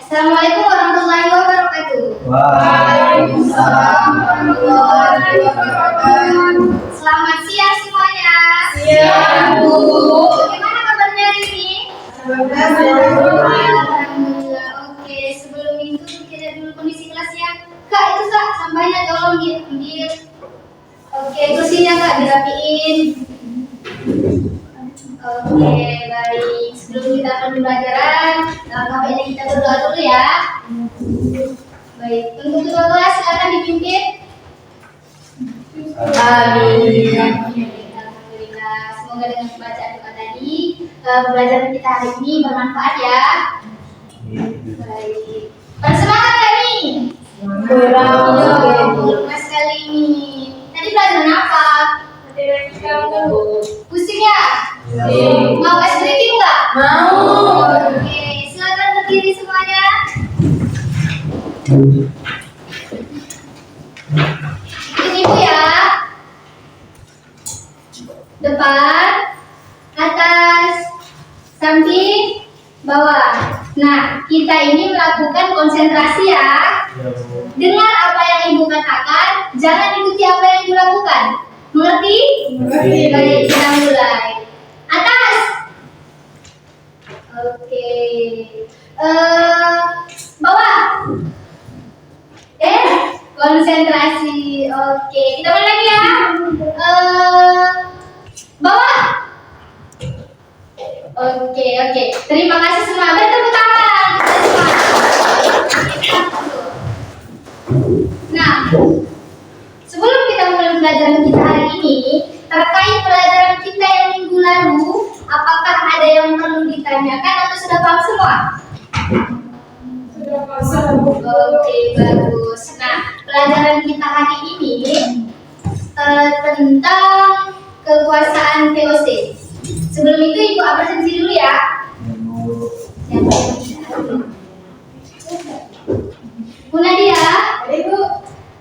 Assalamualaikum warahmatullahi wabarakatuh. Waalaikumsalam warahmatullahi wabarakatuh. Selamat siang semuanya. Siang, Bu. Bagaimana kabarnya hari ini? Alhamdulillah. Alhamdulillah. Oke, sebelum itu kita dulu kondisi kelasnya. Kak, itu Kak, sampahnya tolong diambil. Oke, kursinya Kak dirapiin. Oke, baik. Sebelum kita akan pembelajaran, langkah kita berdoa dulu ya. Baik, untuk ketua kelas silakan dipimpin. Amin. Alhamdulillah. Semoga dengan bacaan doa tadi pembelajaran kita hari ini bermanfaat ya. Baik. Bersemangat ya nih. Lemas sekali ini. Tadi pelajaran apa? Pusing ya? Mau ice breaking nggak? Mau. Oke, silakan berdiri semuanya. Ini Bu ya. Depan, atas, samping, bawah. Nah, kita ini melakukan konsentrasi ya. Dengar apa yang Ibu katakan, jangan ikuti apa yang Ibu lakukan. Mengerti? Mengerti. Baik, kita mulai. Atas. Oke. Bawah. Konsentrasi. Oke, kita mulai lagi ya. Bawah. Oke. Terima kasih semua. Bertepuk tangan. Nah, sebelum kita mulai pelajaran kita hari ini, terkait pelajaran kita yang minggu lalu, apakah ada yang perlu ditanyakan atau sudah paham semua? Sudah pasang. Oke, bagus. Nah, pelajaran kita hari ini tentang kekuasaan VOC. Sebelum itu Ibu absensi dulu ya. Bu Nadia, Ibu.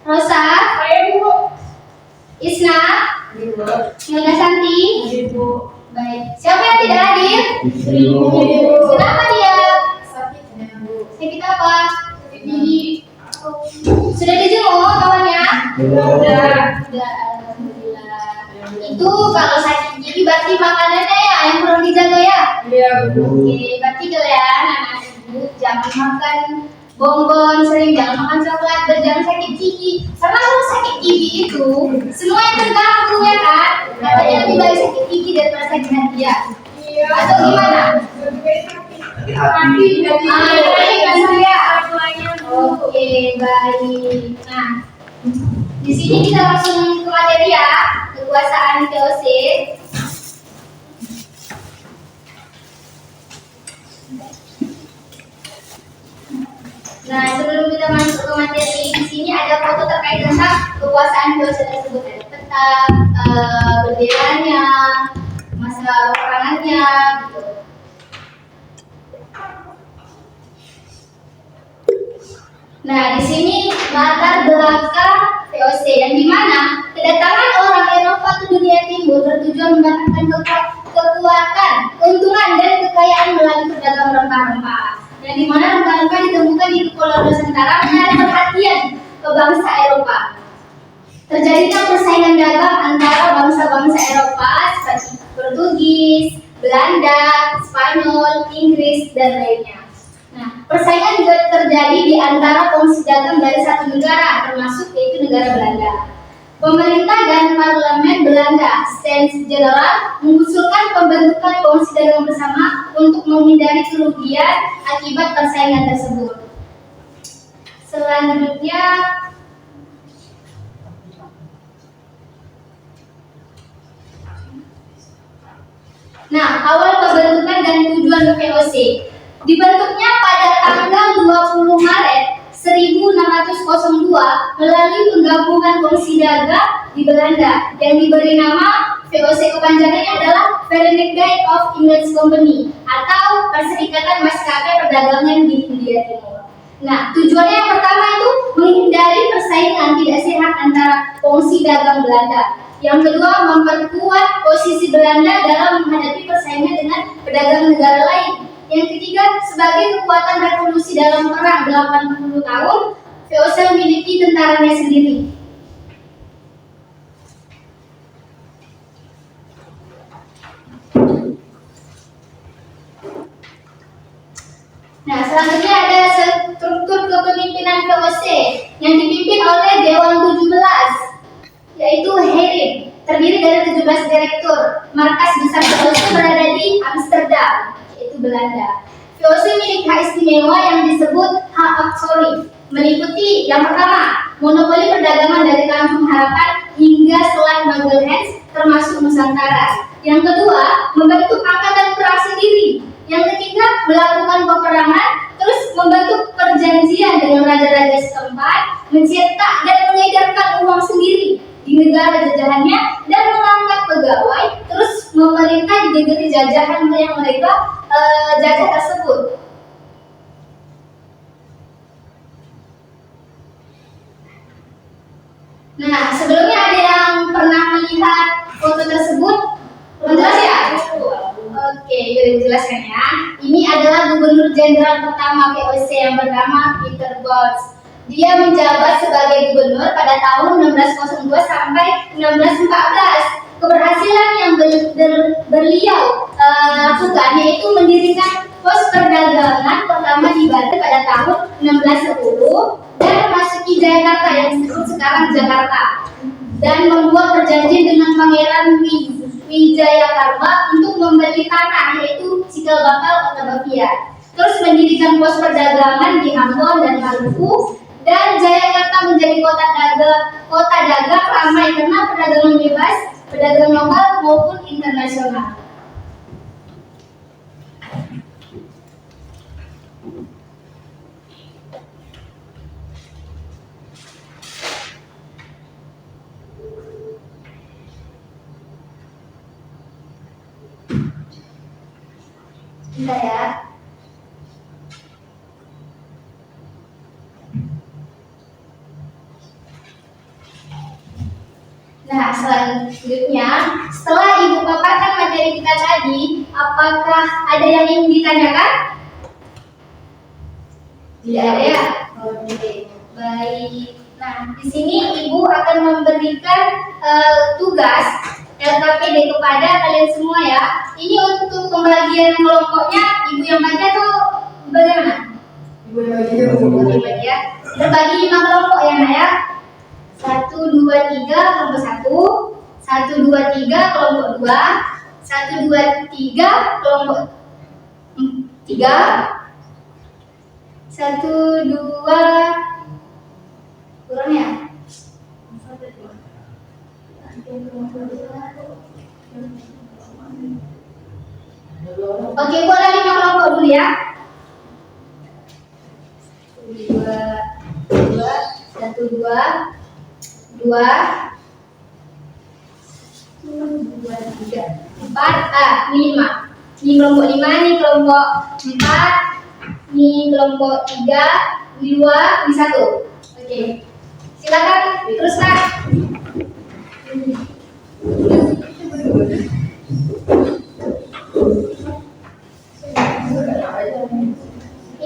Rosa, Ibu. Isna, Nyonya Santi. Ibu. Baik. Siapa yang tidak hadir? Ibu. Kenapa dia? Sakitnya, Bu. Sakit apa? Sakit gigi. Sudah dijenguk kawannya? Sudah. Sudah, alhamdulillah. Itu kalau sakit gigi berarti makanannya ya yang kurang dijaga ya? Iya, Bu. Oke, berarti kalian anak ibu jangan makan bonbon sering, jangan makan coklat, dan jangan sakit gigi. Karena kalau sakit gigi itu semua yang terganggu ya kan? Katanya lebih baik sakit gigi daripada sakit hati ya. Iya. Atau gimana? Hati jadi. Baik, saya. Semuanya, Bu. Oke, baik. Nah, di sini kita langsung ke materi ya, kekuasaan VOC. Nah, sebelum kita masuk ke materi, di sini ada foto terkait tentang kekuasaan VOC tersebut. Ada peta, benderanya, masa peperangannya, gitu. Nah, di sini latar belakang VOC yang dimana kedatangan orang Eropa ke dunia timur bertujuan mendapatkan kekuatan, keuntungan dan kekayaan melalui perdagangan rempah-rempah. Yang dimana rempah-rempah ditemukan di Kepulauan Nusantara menarik perhatian ke bangsa Eropa. Terjadinya persaingan dagang antara bangsa-bangsa Eropa seperti Portugis, Belanda, Spanyol, Inggris, dan lainnya. Nah, persaingan juga terjadi di antara kongsi dagang dari satu negara, termasuk yaitu negara Belanda. Pemerintah dan parlemen Belanda, States General, mengusulkan pembentukan kongsi dagang bersama untuk menghindari kerugian akibat persaingan tersebut. Selanjutnya, nah, awal pembentukan dan tujuan VOC. Dibentuknya pada tanggal 20 Maret 1602 melalui penggabungan kongsi dagang di Belanda yang diberi nama VOC, kepanjangannya adalah Verenigde of English Company atau Perserikatan Maskapai Perdagangan di India Timur. Nah, tujuannya yang pertama itu menghindari persaingan tidak sehat antara kongsi dagang Belanda. Yang kedua, memperkuat posisi Belanda dalam menghadapi persaingan dengan pedagang negara lain. Yang ketiga, sebagai kekuatan revolusi dalam perang 80 tahun, VOC memiliki tentaranya sendiri. Nah, selanjutnya ada struktur kepemimpinan VOC yang dipimpin oleh Dewan 17, yaitu Hairin, terdiri dari 17 direktur. Markas besar VOC berada di Amsterdam, yaitu Belanda. VOC milik hak istimewa yang disebut hak absolut, meliputi yang pertama, monopoli perdagangan dari Tanjung Harapan hingga Selat Magelangs termasuk Nusantara. Yang kedua, membentuk angkatan perang sendiri. Yang ketiga, melakukan peperangan, terus membentuk perjanjian dengan raja-raja setempat, mencetak dan mengedarkan uang sendiri di negara jajahannya, dan mengangkat pegawai, terus memerintah di negeri jajahan yang mereka jajah tersebut. Nah, sebelumnya ada yang pernah melihat foto tersebut? Jelas ya? Oke, yuk dijelaskan ya. Ini adalah Gubernur Jenderal pertama VOC yang bernama Peter Bosch. Dia menjabat sebagai gubernur pada tahun 1602 sampai 1614. Keberhasilan yang beliau lakukan yaitu mendirikan pos perdagangan pertama di Batu pada tahun 1610 dan memasuki Jakarta yang disebut sekarang Jakarta, dan membuat perjanjian dengan Pangeran Wijayakarta untuk membeli tanah yaitu Cikal Bakal Kota Bapia. Terus mendirikan pos perdagangan di Ambon dan Maluku, dan Jayakarta menjadi kota dagang ramai karena perdagangan bebas, pedagang lokal maupun internasional. Bentar ya. Nah, selanjutnya, setelah Ibu paparkan materi kita tadi, apakah ada yang ingin ditanyakan? Tidak ada ya? Oke, baik. Nah, di sini Ibu akan memberikan tugas LKPD kepada kalian semua ya. Ini untuk pembagian kelompoknya, Ibu yang baca tuh bagaimana? Ibu yang Bagi ya. Terbagi 5 kelompok ya, Nak ya. 1, 2, 3 kelompok 1, 1, 2, 3 kelompok 2, 1, 2, 3 kelompok 3, 1, 2 kurang ya? Oke, Ibu ada 5 kelompok dulu ya. 2, 1, 2, 2, 2, 3, 4, ini 5. Ini kelompok 5, ini kelompok 4, ini kelompok 3, ini 2, ini 1. Oke. Silakan teruskan.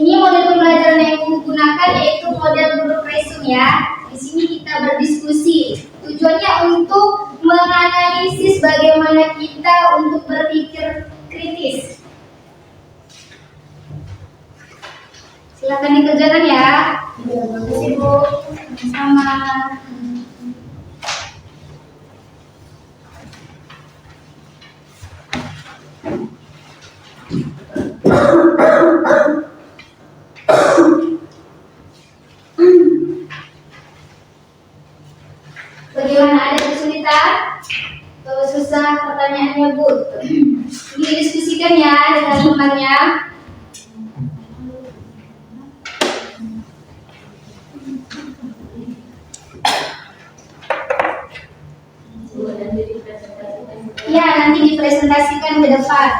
Ini model pembelajaran yang Ibu gunakan yaitu model grup resume ya. Di sini kita berdiskusi. Tujuannya untuk menganalisis bagaimana kita untuk berpikir kritis. Silakan dikerjakan ya. Terima kasih Bu. Sama. Bagaimana, ada kesulitan? Kalau susah pertanyaannya Bu, didiskusikan ya dengan temannya. Ya, nanti dipresentasikan ke depan.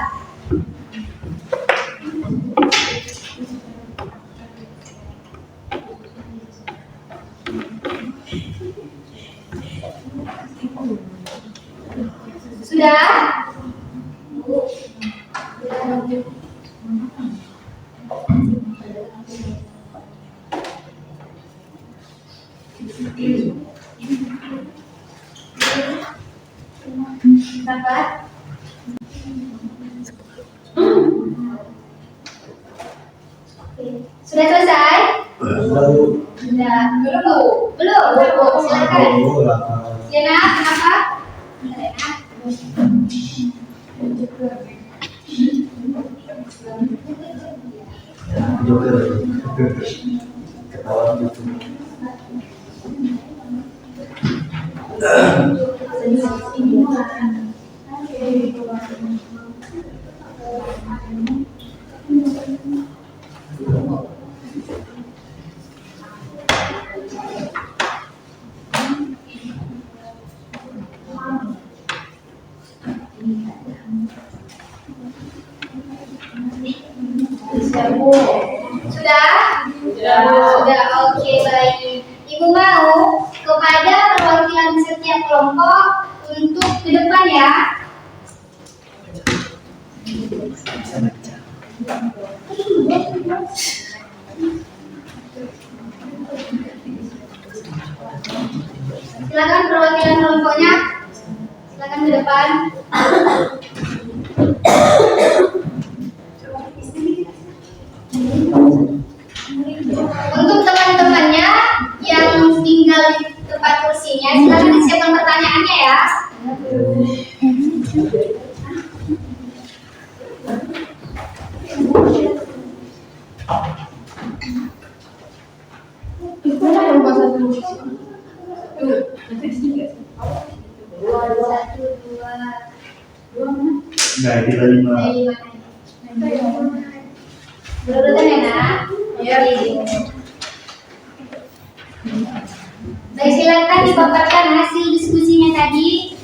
Sudah? Cepat. Oke. Sudah selesai? Sudah. Belum. Silakan. Lena, kenapa? Lena. Ketawa gitu. Sudah? Sudah. Oke, baik. Ibu mau kepada perwakilan setiap kelompok untuk ke depan ya. Silakan perwakilan kelompoknya. Silakan ke depan. Untuk teman-temannya yang tinggal di tempat kursinya, silakan disiapkan pertanyaannya ya. Satu, dua. Nah, kita 5. Berurutan ya, Nak? Iya. Baik, silakan dipaparkan hasil diskusinya tadi.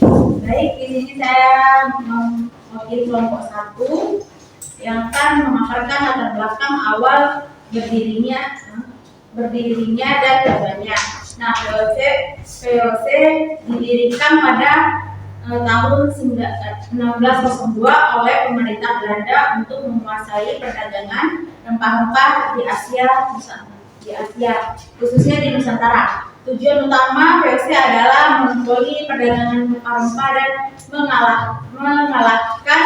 Baik, di sini saya mewakili kelompok 1 yang akan memaparkan latar belakang awal berdirinya dan tujuannya. Nah, VOC didirikan pada tahun 1602 oleh pemerintah Belanda untuk menguasai perdagangan rempah-rempah di Asia, khususnya di Nusantara. Tujuan utama VOC adalah monopoli perdagangan rempah-rempah dan mengalahkan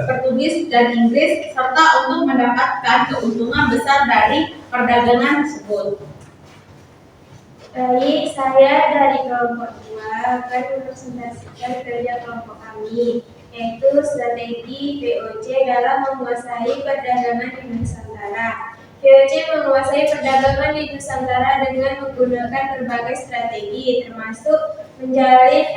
Portugis dan Inggris serta untuk mendapatkan keuntungan besar dari perdagangan tersebut. Baik, saya dari kelompok 2 akan merepresentasikan kerja kelompok kami, yaitu strategi VOC dalam menguasai perdagangan di Nusantara. VOC menguasai perdagangan di Nusantara dengan menggunakan berbagai strategi, termasuk menjalin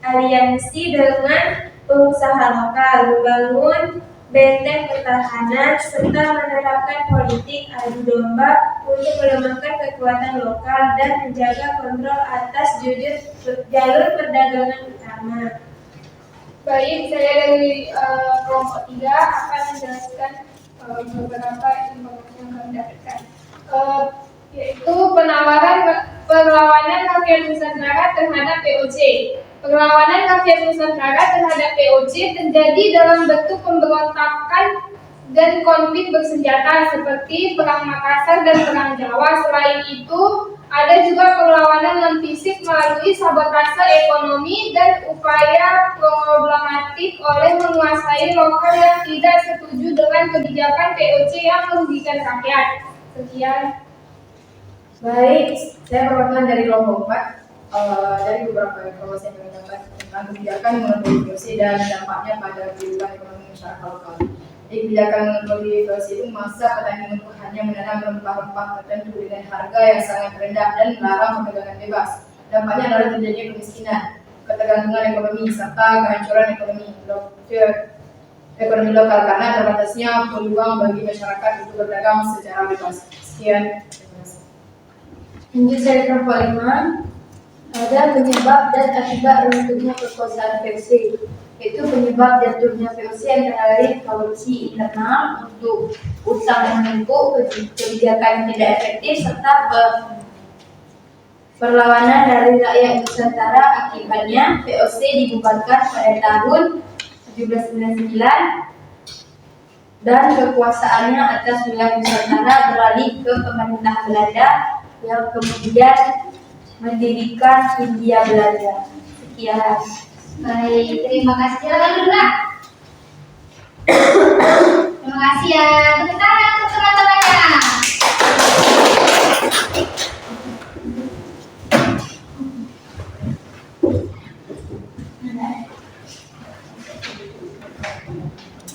aliansi dengan pengusaha lokal, membangun benteng pertahanan, serta menerapkan politik adu domba untuk melemahkan kekuatan lokal dan menjaga kontrol atas jalur perdagangan utama. Baik, saya dari kelompok 3 akan menjelaskan beberapa informasi yang kami dapatkan, yaitu perlawanan rakyat Nusantara terhadap VOC. Perlawanan rakyat Nusantara terhadap VOC terjadi dalam bentuk pemberontakan dan konflik bersenjata seperti Perang Makassar dan Perang Jawa. Selain itu, ada juga perlawanan non-fisik melalui sabotase ekonomi dan upaya problematik oleh menguasai lokal yang tidak setuju dengan kebijakan VOC yang merugikan rakyat. Sekian. Baik, saya perwakilan dari kelompok 4. Dari beberapa informasi yang kami dapat tentang kebijakan monopoli VOC dan dampaknya pada kehidupan ekonomi masyarakat lokal. Jadi kebijakan monopoli VOC itu memaksa petani untuk hanya menanam rempah-rempah tertentu dengan harga yang sangat rendah dan melarang perdagangan bebas. Dampaknya adalah terjadinya kemiskinan, ketergantungan ekonomi, serta kehancuran ekonomi lokal karena terbatasnya peluang bagi masyarakat untuk berdagang secara bebas. Sekian. Lanjut dari kelompok 5, ada penyebab dan akibat runtuhnya kekuasaan VOC. Yaitu penyebab jatuhnya VOC antara lain korupsi internal untuk utang yang menumpuk, kebijakan tidak efektif, serta perlawanan dari rakyat Nusantara. Akibatnya VOC dibubarkan pada tahun 1799 dan kekuasaannya atas wilayah Nusantara beralih ke pemerintah Belanda yang kemudian mendirikan Hindia Belanda. Sekian. Baik, terima kasih. Silakan dulu, Nak. Terima kasih ya. Tepuk tangan untuk teman-temannya.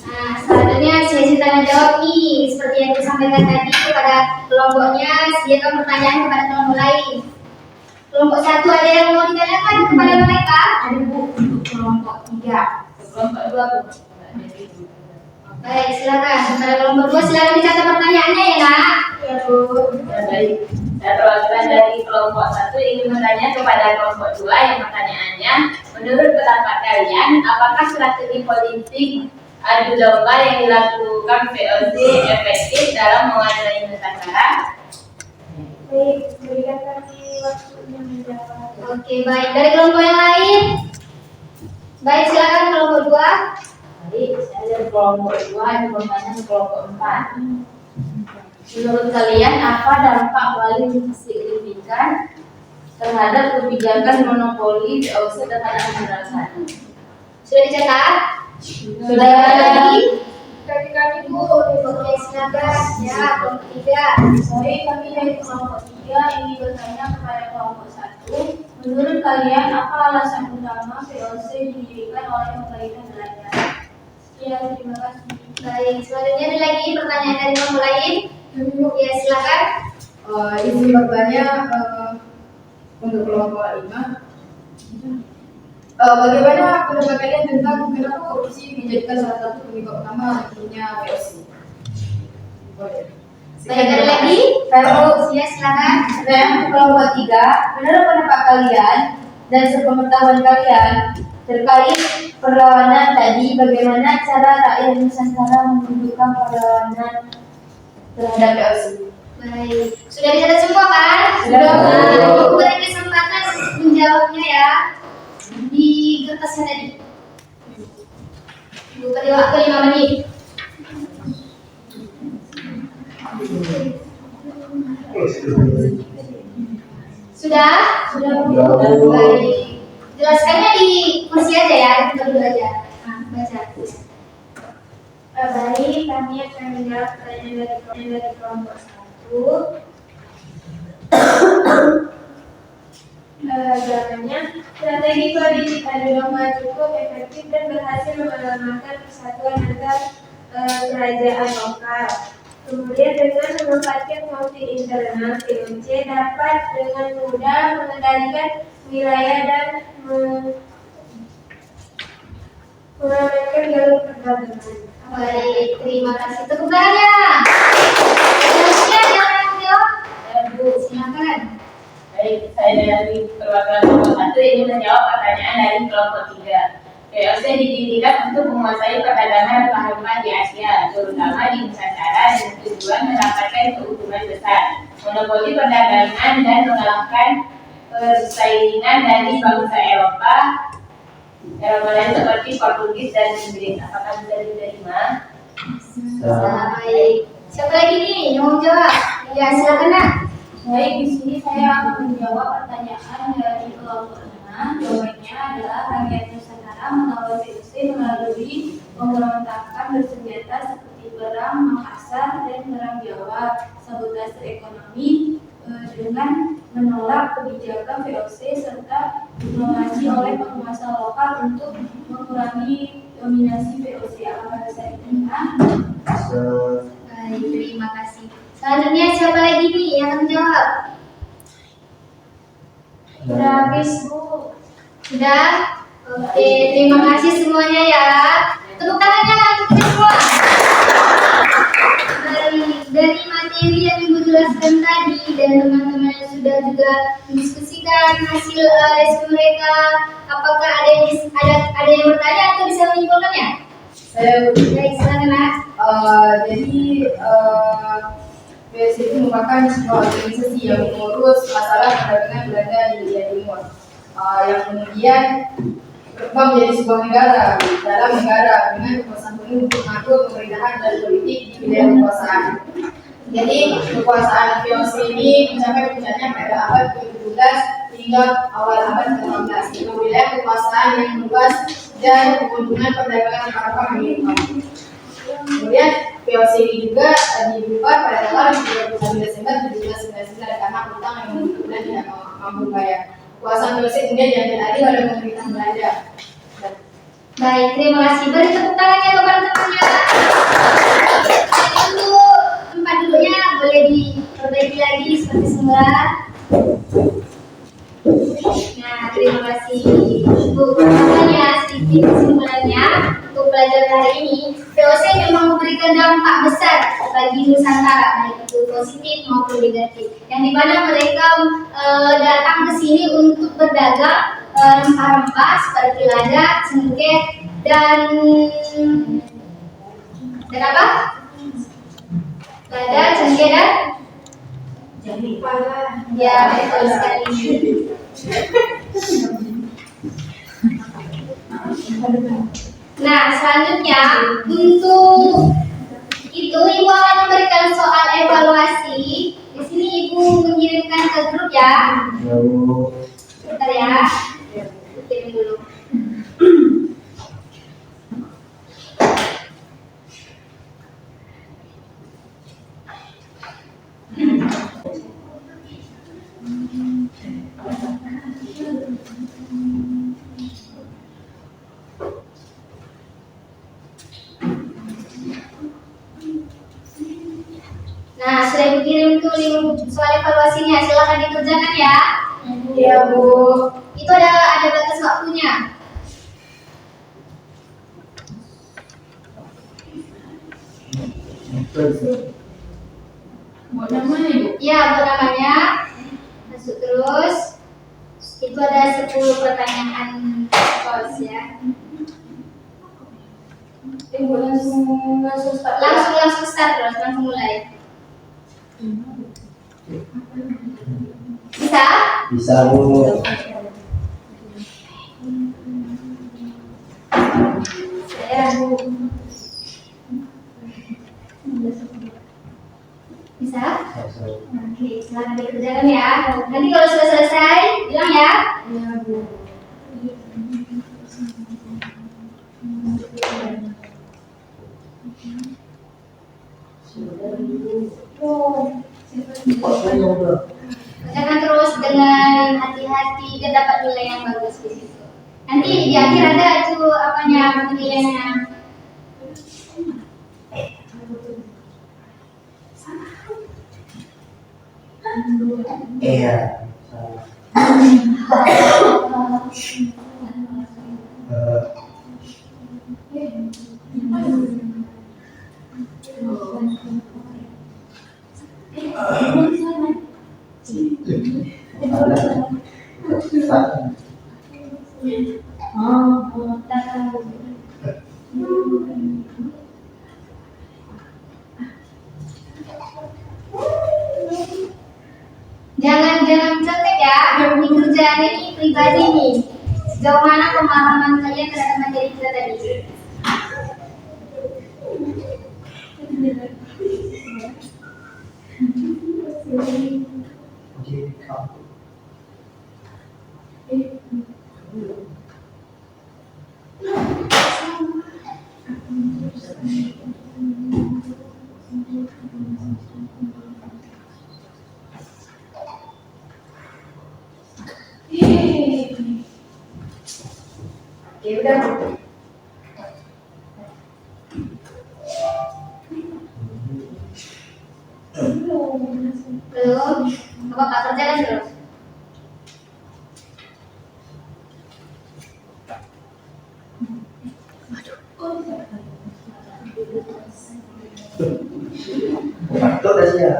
Nah, selanjutnya sesi tanya jawab nih, seperti yang disampaikan tadi kepada kelompoknya, sediakan pertanyaan kepada kelompok lain. Kelompok 1 ada yang mau ditanyakan kepada mereka? Ada Bu untuk kelompok 3. Kelompok 2 Bu. Baik, silakan. Kepada kelompok 2 silakan dicatat pertanyaannya ya, Nak. Ya Bu. Ya, baik. Saya perwakilan dari kelompok 1 ingin bertanya kepada kelompok 2 yang pertanyaannya, menurut pendapat kalian, apakah strategi politik adu domba yang dilakukan VOC efektif dalam mewarnai Nusantara? Baik, berikan kami waktunya menjawab. Oke, baik. Dari kelompok yang lain? Baik, silakan kelompok 2. Baik, saya dari kelompok 2 yang bertanya ke kelompok 4. Menurut kalian, apa dampak paling signifikan terhadap kebijakan monopoli VOC terhadap masyarakat? Sudah dicatat? Sudah. Lagi? Dari kami Bu. Oke, silakan. Ya, kelompok 3. Baik, kami dari kelompok 3 ingin bertanya kepada kelompok 1. Menurut kalian, apa alasan utama VOC didirikan oleh pemerintah Belanda? Sekian, terima kasih. Baik, selanjutnya ada lagi pertanyaan dari kelompok lain? Ya, silakan. Izin bertanya untuk kelompok 5. Bagaimana pendapat kalian tentang kenapa korupsi dijadikan salah satu penyebab utama hancurnya VOC? Boleh. Baik, ada lagi? Baru, Ya, silakan. saya kelompok 3. Menurut pendapat kalian dan sepengetahuan kalian terkait perlawanan tadi, bagaimana cara rakyat Nusantara menunjukkan perlawanan terhadap VOC? Baik, sudah dicatat semua kan? Sudah. Nah, Ibu beri kesempatan menjawabnya ya di kertasnya tadi. Ibu beri waktu 5 menit. Sudah? Sudah Baik. Jelaskannya di kursi aja ya, kita dulu aja. Nah, baca. Baik, kami akan menjawab pertanyaan dari kelompok 1. Jawabannya, strategi politik adu domba cukup efektif dan berhasil melemahkan persatuan antar kerajaan lokal. Kemudian dengan memanfaatkan konflik internal, VOC dapat dengan mudah mengendalikan wilayah dan mengamankan jalur perdagangan. Baik, terima kasih. Tepuk tangan ya. Silakan yang jawab. Ya, Bu. Silakan. Baik, saya dari perwakilan kelompok 1 ingin menjawab pertanyaan dari kelompok 3. VOC didirikan untuk menguasai perdagangan bahan di Asia, terutama di Nusantara, dengan tujuan mendapatkan keuntungan besar, monopoli perdagangan dan mengalahkan persaingan dari bangsa Eropa lain seperti Portugis dan Inggris. Apakah bisa diterima? Baik. Siapa lagi nih yang mau jawab? Ya, silakan Nak. Baik, di sini saya akan menjawab pertanyaan dari kelompok 5. Jawabannya adalah rakyat Nusantara mengawal VOC melalui pemberontakan bersenjata seperti perang Makassar dan perang Jawa, sabotase ekonomi dengan menolak kebijakan VOC serta diplomasi oleh penguasa lokal untuk mengurangi dominasi VOC. Apakah bisa diterima? Baik, terima kasih. Selanjutnya siapa lagi nih yang akan menjawab? Sudah habis, Bu. Sudah? Oke, terima kasih semuanya ya. Tepuk tangannya untuk kita semua. Dari materi yang Ibu jelaskan tadi dan teman-teman yang sudah juga mendiskusikan hasil respon mereka, apakah ada yang bertanya atau bisa menyimpulkannya? Saya Baik, silakan Nak. jadi VOC itu merupakan sebuah organisasi yang mengurus masalah perdagangan Belanda di India Timur, yang kemudian berkembang menjadi sebuah negara dalam negara dengan kekuasaan penuh untuk mengatur pemerintahan dan politik di wilayah kekuasaan. Jadi kekuasaan VOC ini mencapai puncaknya pada abad ke-17 di hingga awal abad ke-15 dengan wilayah kekuasaan yang luas dan keuntungan perdagangan Eropa Amerika. Kemudian VOC ini juga dibuka pada tanggal 29 Desember 1799 karena utang yang kemudian tidak mampu bayar. Kekuasaan VOC kemudian diambil alih oleh pemerintah Belanda. Baik, terima kasih. Beri tepuk tangannya kepada temannya. Untuk tempat duduknya boleh diperbaiki lagi seperti semula. Nah, terima kasih Bu. Makanya sedikit kesimpulannya untuk pelajaran hari ini, VOC memang memberikan dampak besar bagi Nusantara, baik itu positif maupun negatif. Yang dimana mereka datang ke sini untuk berdagang rempah-rempah seperti lada, cengkeh, dan apa? Lada, cengkeh, dan ya, betul sekali. Nah, selanjutnya untuk itu Ibu akan memberikan soal evaluasi. Di sini Ibu mengirimkan ke grup ya. Bentar ya. Kirim dulu. Nah, sudah dikirim tuh link soal evaluasinya, silakan dikerjakan ya. Iya Bu. Itu ada batas waktunya. Buat namanya Bu? Ya, buat namanya. Masuk terus. Itu ada 10 pertanyaan pos ya. Bu langsung start. Langsung start terus, langsung mulai. Bisa? Bisa Bu. Saya Bu. Bisa? Oke, silakan dikerjakan ya. Nanti kalau sudah selesai, bilang ya. Iya Bu. Kerjakan terus dengan hati-hati dan dapat nilai yang bagus di situ. Nanti di akhir ada itu apanya penilaiannya. Iya. Jangan contek ya. Ini kerjaan ini pribadi nih. Sejauh mana pemahaman kalian terhadap materi kita tadi? Ya udah Bu. Belum. Coba Kak kerjakan terus. Itu udah siap.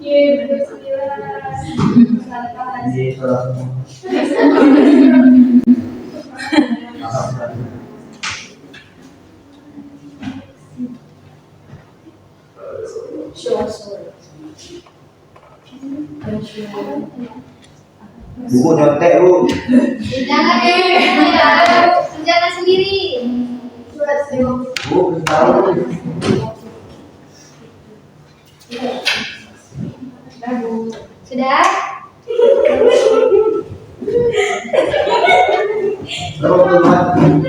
Ye, bersebelas. Jadi salah semua. Buku nyontek bu. Jangan kerjakan sendiri. Bu, tahu. Sudah? Terus teman.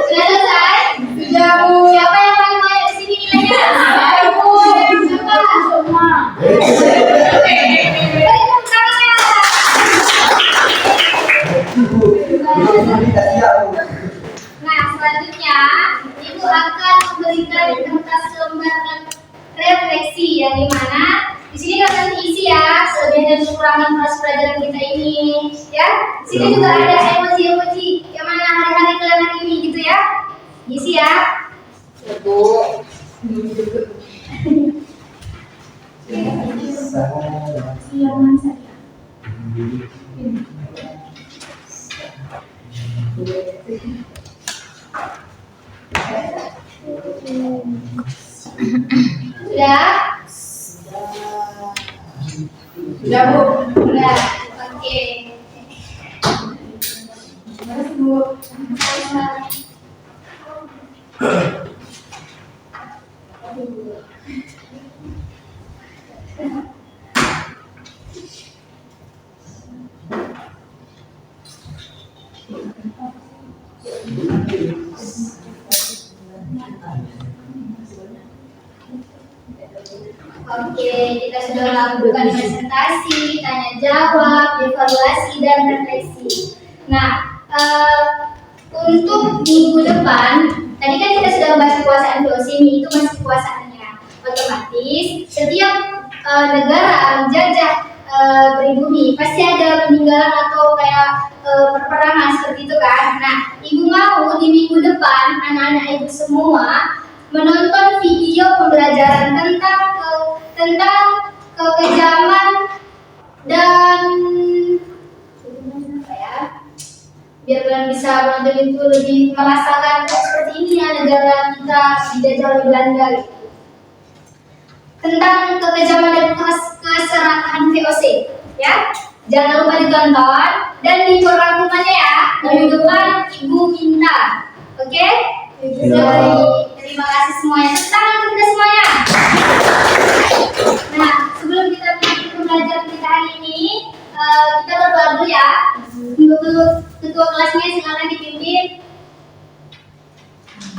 Sudah selesai? Sudah Bu. Siapa yang paling banyak di sini nilainya? Aku. Siapa? Semua. Berikan tangannya. Bu, tidak siap bu. Nah, selanjutnya Ibu akan memberikan kertas lembar refleksi yang dimana di sini kalian isi ya kelebihan dan kekurangan proses pelajaran kita ini, ya. Di sini juga ada emoji-emoji yang mana hari-hari kalian hari ini gitu ya. Isi ya. Silakan saya. Sudah? Sudah Bu. Sudah. Oke. Terima Bu. Oke, kita sudah melakukan presentasi, tanya jawab, evaluasi, dan refleksi. Nah, untuk minggu depan, tadi kan kita sudah membahas kekuasaan VOC ini, itu masih kekuasaannya. Otomatis, setiap negara menjajah pribumi, pasti ada peninggalan atau kayak perperangan seperti itu kan. Nah, Ibu mau di minggu depan, anak-anak Ibu semua menonton video pembelajaran tentang kekejaman dan apa ya, biar kalian bisa menonton itu lebih merasakan seperti ini ya negara kita dijajah oleh Belanda gitu. Tentang kekejaman dan keserakahan VOC ya, jangan lupa ditonton dan di rangkumannya ya minggu depan Ibu minta, oke? Terima kasih semuanya. Tepuk tangan untuk kita semuanya. Nah, sebelum kita melanjutkan pembelajaran kita hari ini, kita berdoa dulu ya. Untuk ketua kelasnya silakan dipimpin.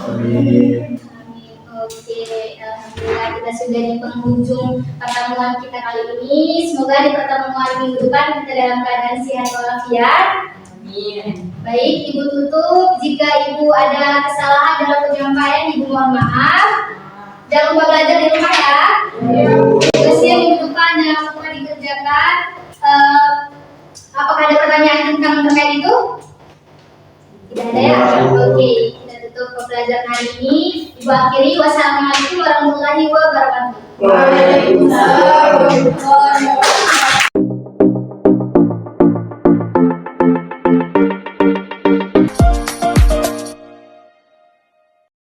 Amin. Amin. Oke, alhamdulillah kita sudah di penghujung pertemuan kita kali ini. Semoga di pertemuan minggu depan kita dalam keadaan sehat walafiat. Baik, Ibu tutup. Jika Ibu ada kesalahan dalam penyampaian, Ibu mohon maaf. Jangan lupa belajar di rumah ya. Terus yang minggu depan jangan lupa dikerjakan. Apakah ada pertanyaan tentang terkait itu? Tidak ada ya? Oke, kita tutup pembelajaran hari ini. Ibu akhiri. Wassalamualaikum warahmatullahi wabarakatuh. Waalaikumsalam warahmatullahi wabarakatuh.